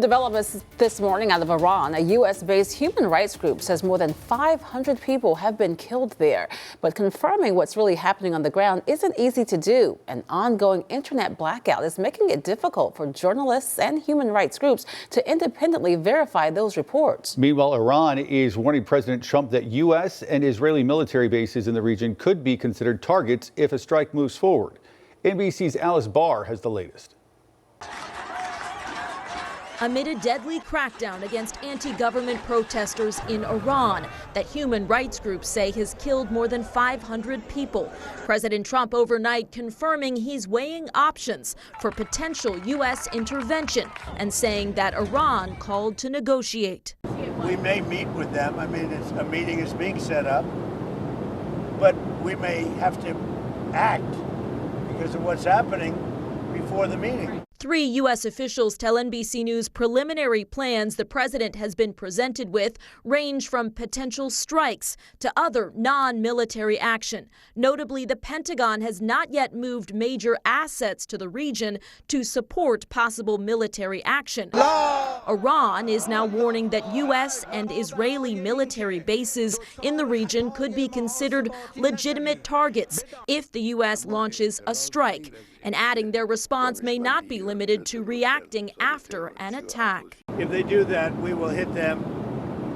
Developments this morning out of Iran. A U.S.-based human rights group says more than 500 people have been killed there. But confirming what's really happening on the ground isn't easy to do. An ongoing internet blackout is making it difficult for journalists and human rights groups to independently verify those reports. Meanwhile, Iran is warning President Trump that U.S. and Israeli military bases in the region could be considered targets if a strike moves forward. NBC's Alice Barr has the latest. Amid a deadly crackdown against anti-government protesters in Iran that human rights groups say has killed more than 500 people, President Trump overnight confirming he's weighing options for potential U.S. intervention and saying that Iran called to negotiate. We may meet with them. I mean, a meeting is being set up, but we may have to act because of what's happening before the meeting. 3 U.S. officials tell NBC News preliminary plans the president has been presented with range from potential strikes to other non-military action. Notably, the Pentagon has not yet moved major assets to the region to support possible military action. Iran is now warning that U.S. and Israeli military bases in the region could be considered legitimate targets if the U.S. launches a strike, and adding their response may not be limited to reacting after an attack. If they do that, we will hit them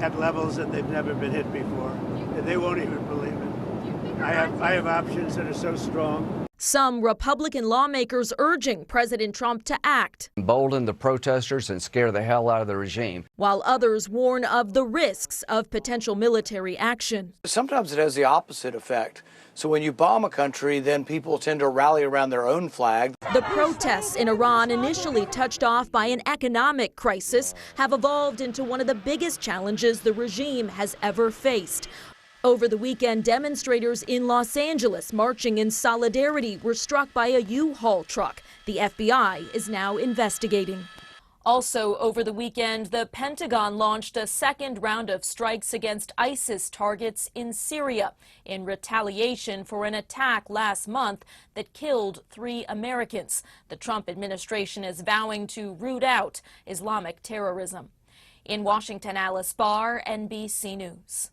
at levels that they've never been hit before. They won't even believe it. I have options that are so strong. Some Republican lawmakers urging President Trump to act, embolden the protesters and scare the hell out of the regime, while others warn of the risks of potential military action. Sometimes it has the opposite effect. So when you bomb a country, then people tend to rally around their own flag. The protests in Iran, initially touched off by an economic crisis, have evolved into one of the biggest challenges the regime has ever faced. Over the weekend, demonstrators in Los Angeles marching in solidarity were struck by a U-Haul truck. The FBI is now investigating. Also over the weekend, the Pentagon launched a second round of strikes against ISIS targets in Syria in retaliation for an attack last month that killed 3 Americans. The Trump administration is vowing to root out Islamic terrorism. In Washington, Alice Barr, NBC News.